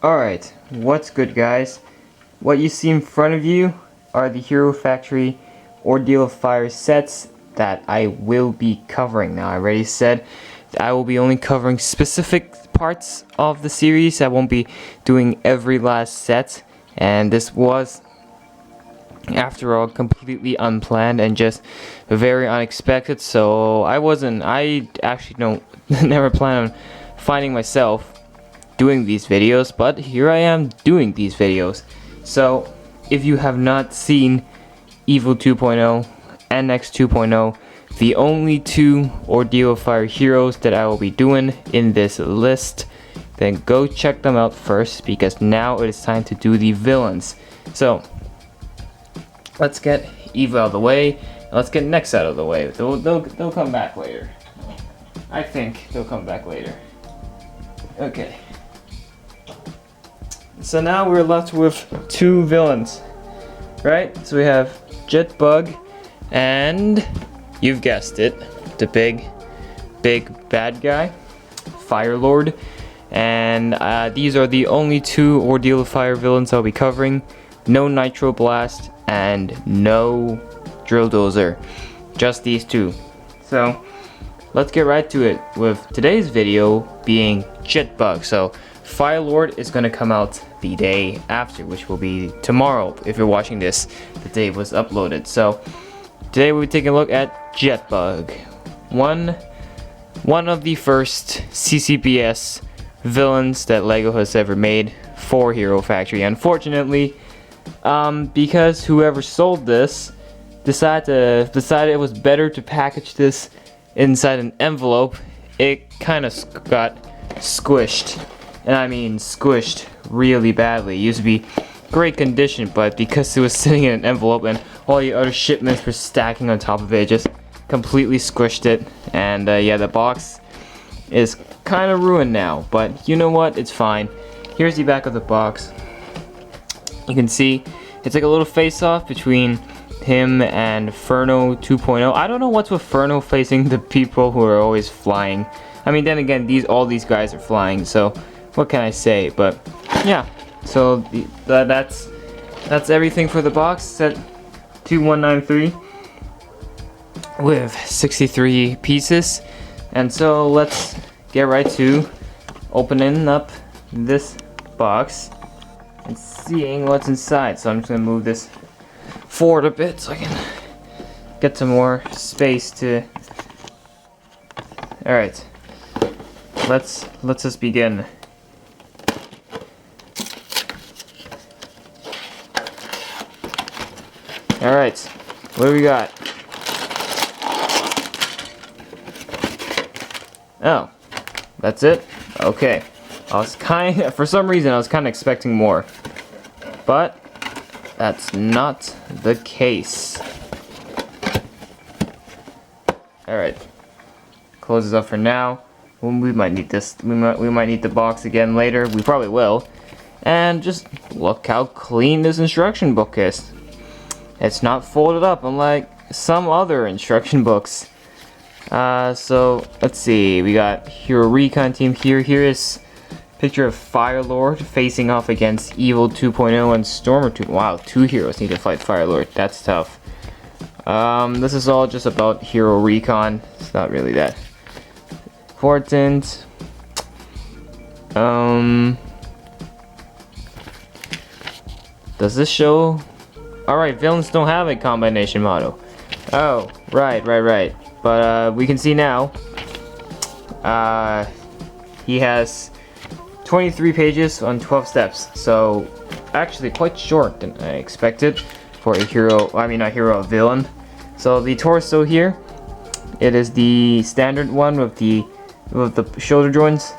Alright, what's good guys? What you see in front of you are the Hero Factory Ordeal of Fire sets that I will be covering. Now I already said that I will be only covering specific parts of the series. I won't be doing every last set, and this was, after all, completely unplanned and just very unexpected. So I actually don't never plan on finding myself doing these videos, but here I am doing these videos. So if you have not seen Evil 2.0 and X 2.0, the only two Ordeal of Fire heroes that I will be doing in this list, then go check them out first, because now it is time to do the villains. So let's get Evil out of the way. Let's get Nex out of the way. They'll come back later. I think they'll come back later. Okay. So now we're left with two villains, right? So we have Jetbug and, you've guessed it, the big bad guy, Fire Lord. And these are the only two Ordeal of Fire villains I'll be covering. No Nitro Blast and no Drill Dozer. Just these two. So let's get right to it with today's video being Jetbug. So Fire Lord is going to come out the day after, which will be tomorrow if you're watching this the day it was uploaded. So today we'll be taking a look at Jetbug, one of the first CCPS villains that LEGO has ever made for Hero Factory. Unfortunately, because whoever sold this decided it was better to package this inside an envelope, it kind of got squished. And I mean squished really badly. It used to be great condition, but because it was sitting in an envelope and all the other shipments were stacking on top of it, it just completely squished it. And yeah, the box is kind of ruined now, but you know what? It's fine. Here's the back of the box. You can see it's like a little face-off between him and Furno 2.0. I don't know what's with Furno facing the people who are always flying. I mean, then again, all these guys are flying, so what can I say? But yeah, so that's everything for the box set 2193 with 63 pieces. And so let's get right to opening up this box and seeing what's inside. So I'm just gonna move this forward a bit so I can get some more space to. All right, let's just begin. Alright, what do we got? Oh, that's it? Okay. For some reason I was kind of expecting more, but that's not the case. Alright, close this up for now. We might need this. We might need the box again later. We probably will. And just look how clean this instruction book is. It's not folded up unlike some other instruction books. So let's see. We got Hero Recon Team here. Here is a picture of Fire Lord facing off against Evil 2.0 and Stormer 2. Wow, two heroes need to fight Fire Lord. That's tough. This is all just about Hero Recon. It's not really that important. Does this show? Alright, villains don't have a combination motto. Oh, right. But we can see now, he has 23 pages on 12 steps. So actually quite short than I expected for a hero, a villain. So the torso here, it is the standard one with the shoulder joints,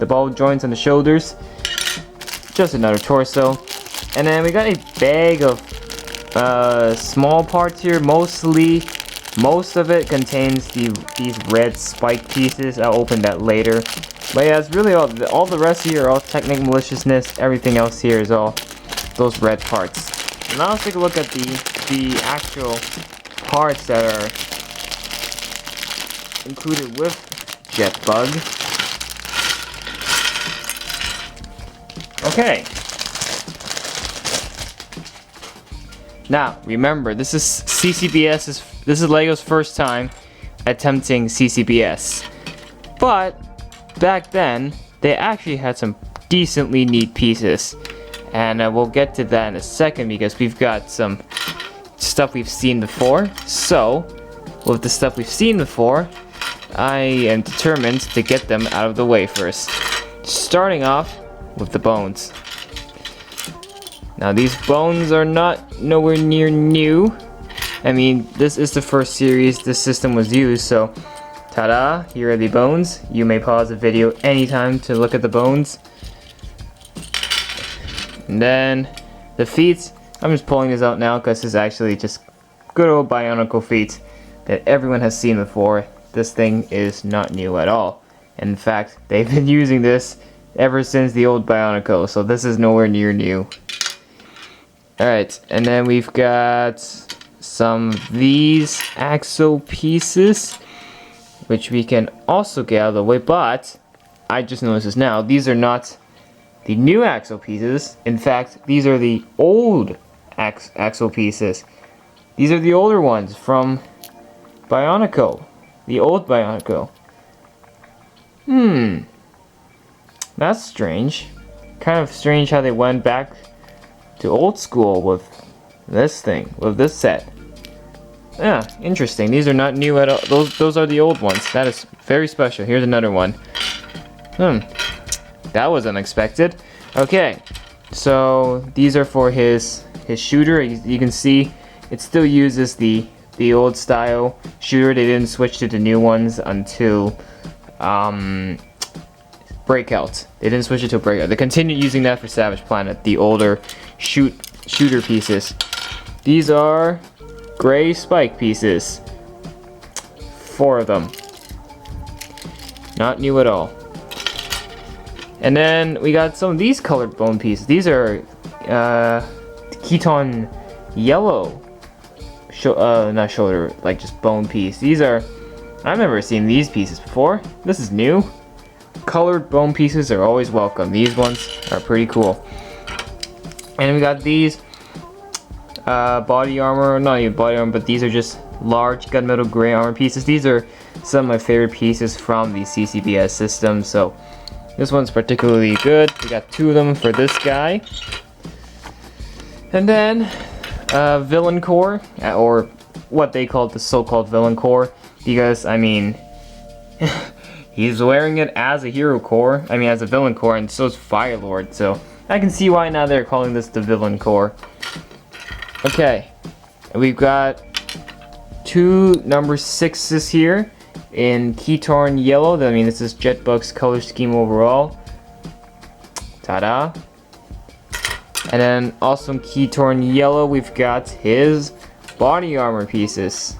the ball joints on the shoulders. Just another torso. And then we got a bag of small parts here. Most of it contains these red spike pieces. I'll open that later. But yeah, it's really all the rest here are all technical maliciousness. Everything else here is all those red parts. And now let's take a look at the actual parts that are included with Jetbug. Okay. Now, remember, this is Lego's first time attempting CCBS. But back then, they actually had some decently neat pieces. And we'll get to that in a second because we've got some stuff we've seen before. So, with the stuff we've seen before, I am determined to get them out of the way first. Starting off with the bones. Now these bones are nowhere near new. I mean, this is the first series this system was used, so ta-da, here are the bones. You may pause the video anytime to look at the bones. And then the feet, I'm just pulling this out now because it's actually just good old Bionicle feet that everyone has seen before. This thing is not new at all. In fact, they've been using this ever since the old Bionicle, so this is nowhere near new. Alright, and then we've got some of these axle pieces, which we can also get out of the way, but I just noticed this now, these are not the new axle pieces. In fact, these are the old axle pieces. These are the older ones from Bionicle, the old Bionicle. That's strange. Kind of strange how they went back to old school with this thing, with this set. Yeah, interesting. These are not new at all. Those are the old ones. That is very special. Here's another one. That was unexpected. Okay, so these are for his shooter. You can see it still uses the old style shooter. They didn't switch to the new ones until Breakout. They didn't switch it to Breakout. They continued using that for Savage Planet, the older shooter pieces. These are gray spike pieces. 4 of them. Not new at all. And then we got some of these colored bone pieces. These are Keton yellow. Not shoulder, like just bone piece. These are, I've never seen these pieces before. This is new. Colored bone pieces are always welcome. These ones are pretty cool. And we got these body armor, not even body armor, but these are just large gunmetal gray armor pieces. These are some of my favorite pieces from the CCBS system, so this one's particularly good. We got 2 of them for this guy. And then villain core, or what they call the so-called villain core, because I mean he's wearing it as a hero core, I mean as a villain core, and so is Firelord, so I can see why now they're calling this the villain core. Okay, we've got 2 number 6s here in Ketorn yellow. I mean, this is Jetbug's color scheme overall. Ta-da! And then also in Ketorn yellow, we've got his body armor pieces.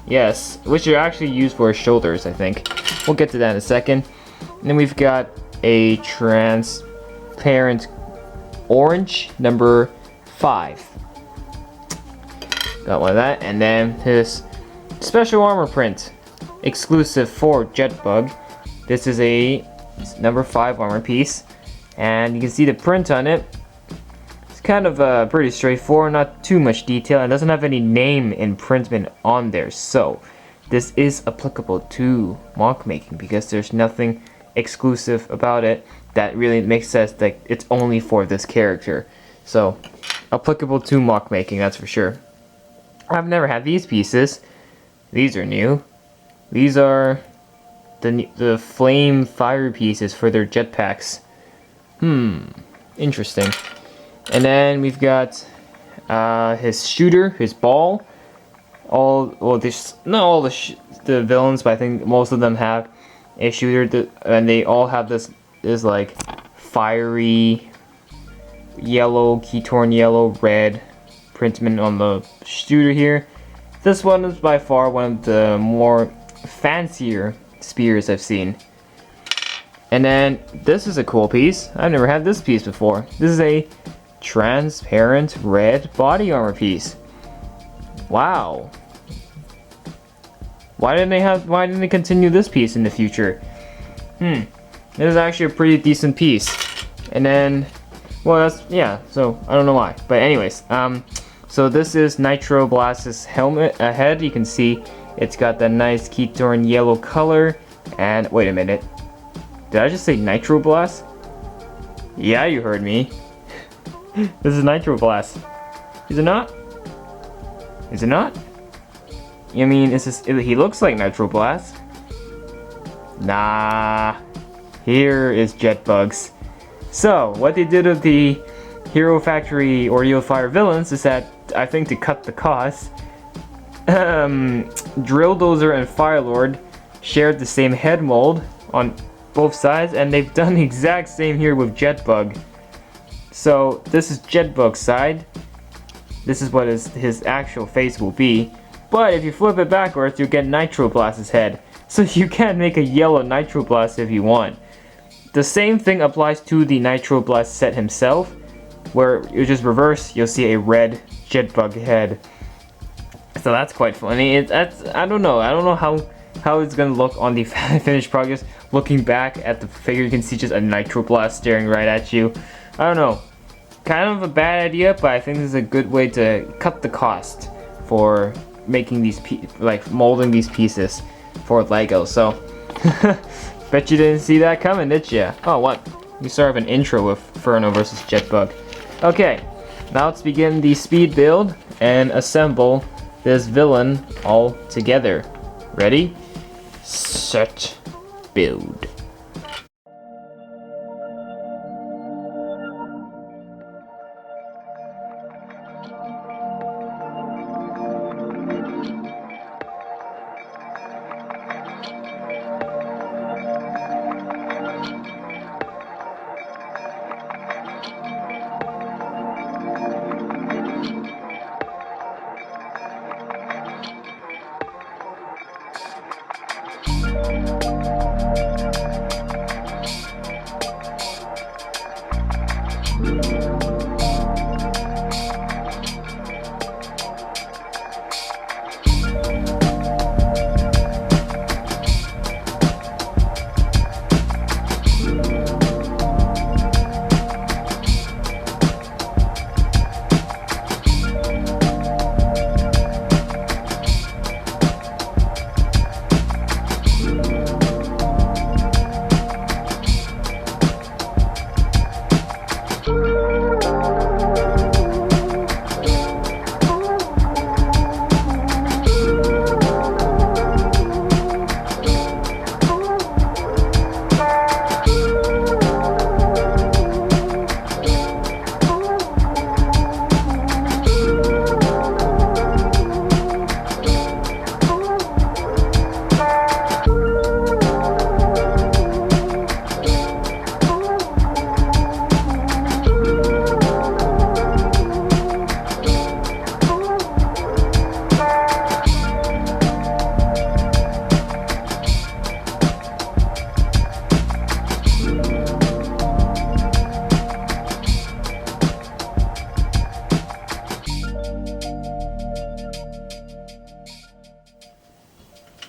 Yes, which are actually used for his shoulders, I think. We'll get to that in a second. And then we've got a transparent orange, number 5. Got one of that, and then his special armor print, exclusive for Jetbug. This is a number 5 armor piece, and you can see the print on it. It's kind of pretty straightforward, not too much detail, and doesn't have any name imprintment on there, so this is applicable to mock making because there's nothing exclusive about it that really makes sense that it's only for this character. So applicable to mock making, that's for sure. I've never had these pieces. These are new. These are the flame fire pieces for their jetpacks. Interesting. And then we've got his shooter, his ball. Not all the villains, but I think most of them have a shooter, and they all have this like fiery yellow, Ketorn yellow, red printment on the shooter here. This one is by far one of the more fancier spears I've seen. And then this is a cool piece. I've never had this piece before. This is a transparent red body armor piece. Wow. Why didn't they continue this piece in the future? This is actually a pretty decent piece. And then Well, that's, yeah, so I don't know why. But anyways, so this is Nitro Blast's helmet head. You can see it's got that nice Keytorn yellow color. And wait a minute. Did I just say Nitro Blast? Yeah, you heard me. This is Nitro Blast. Is it not? Is it not? I mean, he looks like Nitro Blast. Nah. Here is Jetbugs. So, what they did with the Hero Factory Ordeal Fire villains is that, I think to cut the cost, Drill Dozer and Firelord shared the same head mold on both sides, and they've done the exact same here with Jetbug. So, this is Jetbug's side. This is what his actual face will be. But if you flip it backwards, you get Nitro Blast's head. So you can make a yellow Nitro Blast if you want. The same thing applies to the Nitro Blast set himself, where you just reverse, you'll see a red Jetbug head. So that's quite funny. I don't know how it's gonna look on the finished product. Looking back at the figure, you can see just a Nitro Blast staring right at you. I don't know. Kind of a bad idea, but I think this is a good way to cut the cost for making these molding these pieces for Lego. So bet you didn't see that coming, did ya? Oh, what? We sort of an intro with Furno versus Jetbug. Okay, now let's begin the speed build and assemble this villain all together. Ready, set, build.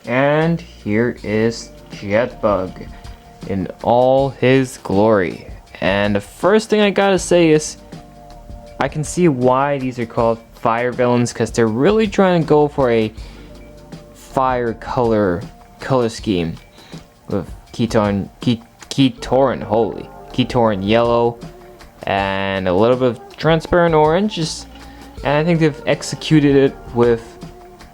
And here is Jetbug in all his glory. And the first thing I gotta say is, I can see why these are called fire villains, because they're really trying to go for a fire color scheme with Keytorn yellow and a little bit of transparent orange. And I think they've executed it with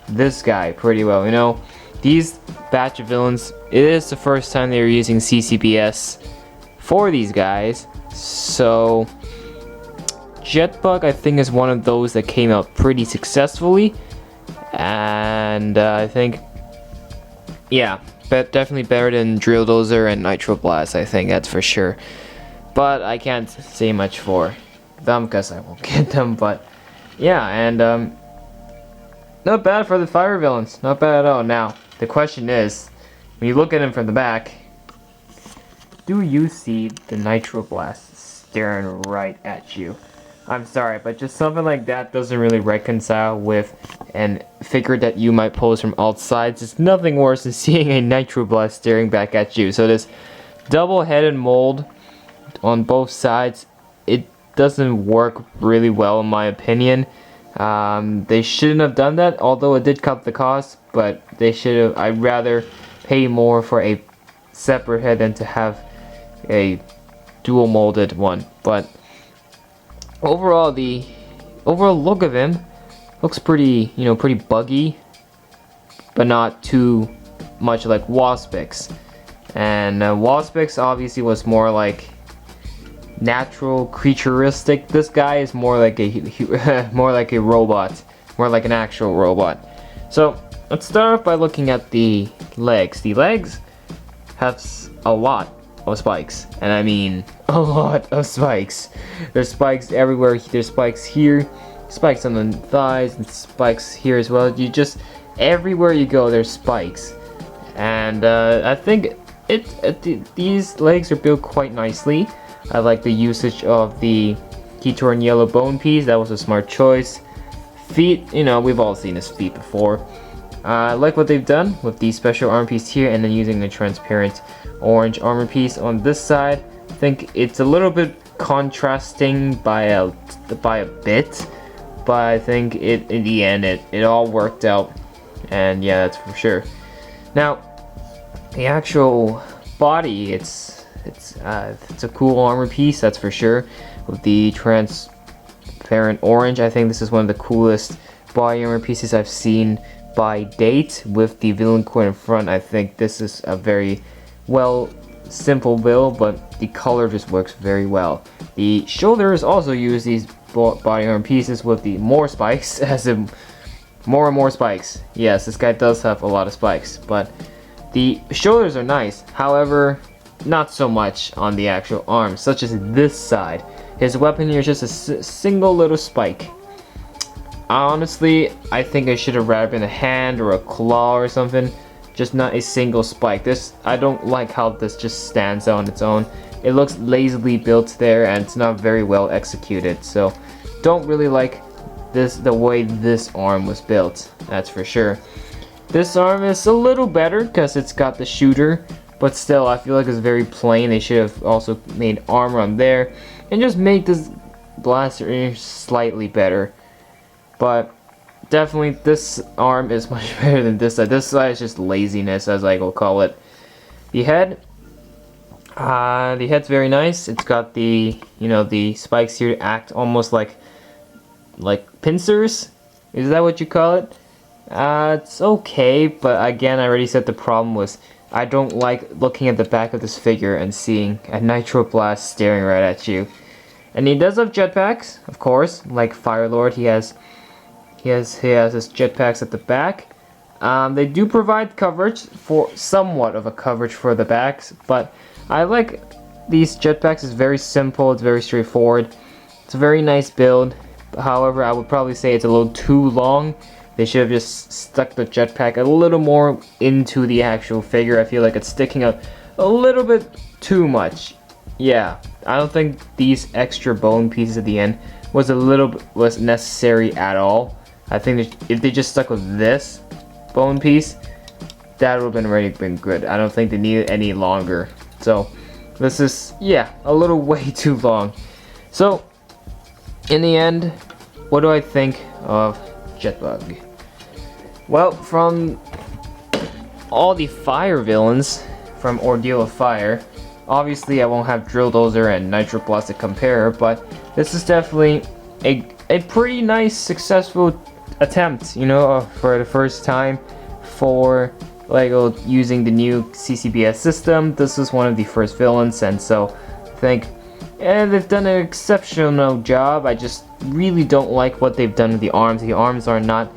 this guy pretty well. You know, these batch of villains, it is the first time they're using CCBS for these guys. So Jetbug, I think, is one of those that came out pretty successfully. And I think, yeah, definitely better than Drill Dozer and Nitro Blast, I think, that's for sure. But I can't say much for them because I won't get them. But yeah, and not bad for the fire villains, not bad at all. Now, the question is, when you look at them from the back, do you see the Nitro Blast staring right at you? I'm sorry, but just something like that doesn't really reconcile with a figure that you might pose from all sides. It's nothing worse than seeing a Nitro Blast staring back at you. So this double-headed mold on both sides, it doesn't work really well in my opinion. They shouldn't have done that, although it did cut the cost, but they should have. I'd rather pay more for a separate head than to have a dual molded one. But overall, the overall look of him looks pretty, pretty buggy, but not too much like Waspix. And Waspix obviously was more like natural, creaturistic. This guy is more like a more like a robot, more like an actual robot. So let's start off by looking at the legs. The legs have a lot of spikes, and I mean a lot of spikes. There's spikes everywhere. There's spikes here, spikes on the thighs, and spikes here as well. You just everywhere you go, there's spikes, and I think these legs are built quite nicely. I like the usage of the Keytorn yellow bone piece. That was a smart choice. Feet, we've all seen his feet before. I like what they've done with the special arm piece here, and then using a transparent orange armor piece on this side. I think it's a little bit contrasting by a bit, but I think in the end it all worked out, and yeah, that's for sure. Now, the actual body, it's a cool armor piece, that's for sure, with the transparent orange. I think this is one of the coolest body armor pieces I've seen by date, with the villain coin in front. I think this is a very simple build, but the color just works very well. The shoulders also use these body armor pieces with the more spikes, as in more and more spikes. Yes, this guy does have a lot of spikes, but the shoulders are nice. However, not so much on the actual arms, such as this side. His weapon here is just a single little spike. Honestly, I think it should have rather been a hand or a claw or something, just not a single spike. I don't like how this just stands on its own. It looks lazily built there, and it's not very well executed. So, don't really like the way this arm was built. That's for sure. This arm is a little better because it's got the shooter, but still, I feel like it's very plain. They should have also made armor on there and just make this blaster slightly better. But definitely, this arm is much better than this side. This side is just laziness, as I will call it. The head's very nice. It's got the the spikes here to act almost like pincers. Is that what you call it? It's okay, but again, I already said the problem was I don't like looking at the back of this figure and seeing a Nitro Blast staring right at you. And he does have jetpacks, of course, like Firelord. He has his jetpacks at the back. They do provide coverage, for somewhat of a coverage for the backs, but I like these jetpacks. It's very simple, it's very straightforward. It's a very nice build. However, I would probably say it's a little too long. They should have just stuck the jetpack a little more into the actual figure. I feel like it's sticking out a little bit too much. Yeah, I don't think these extra bone pieces at the end was necessary at all. I think if they just stuck with this bone piece, that would have been good. I don't think they needed any longer. So this is, yeah, a little way too long. So in the end, what do I think of Jetbug? Well, from all the fire villains from Ordeal of Fire, obviously I won't have Drill Dozer and Nitro Blast to compare, but this is definitely a pretty nice, successful attempt, for the first time for LEGO using the new CCBS system. This is one of the first villains, and so I think they've done an exceptional job. I just really don't like what they've done with the arms. The arms are not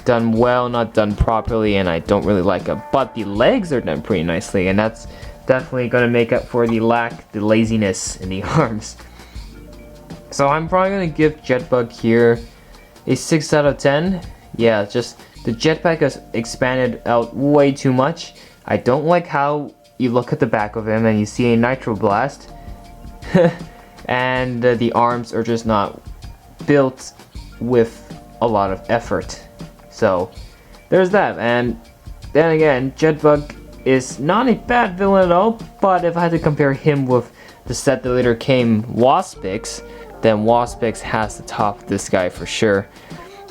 done well, not done properly, and I don't really like it. But the legs are done pretty nicely, and that's definitely going to make up for the laziness in the arms. So I'm probably going to give Jetbug here a 6 out of 10. Yeah, just the jetpack has expanded out way too much. I don't like how you look at the back of him and you see a Nitro Blast. And the arms are just not built with a lot of effort. So there's that. And then again, Jetbug is not a bad villain at all, but if I had to compare him with the set that later came, Waspix, then Waspix has to top this guy for sure.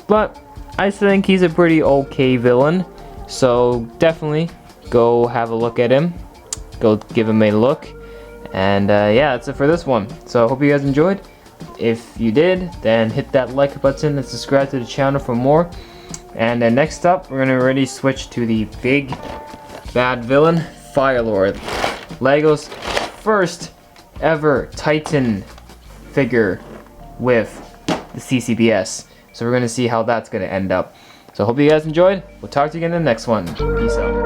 But I think he's a pretty okay villain, so definitely go have a look at him. Go give him a look. And yeah, that's it for this one. So I hope you guys enjoyed. If you did, then hit that like button and subscribe to the channel for more. And then next up, we're gonna already switch to the big bad villain, Firelord. Lego's first ever Titan figure with the CCBS. So we're gonna see how that's gonna end up. So I hope you guys enjoyed. We'll talk to you again in the next one. Peace out.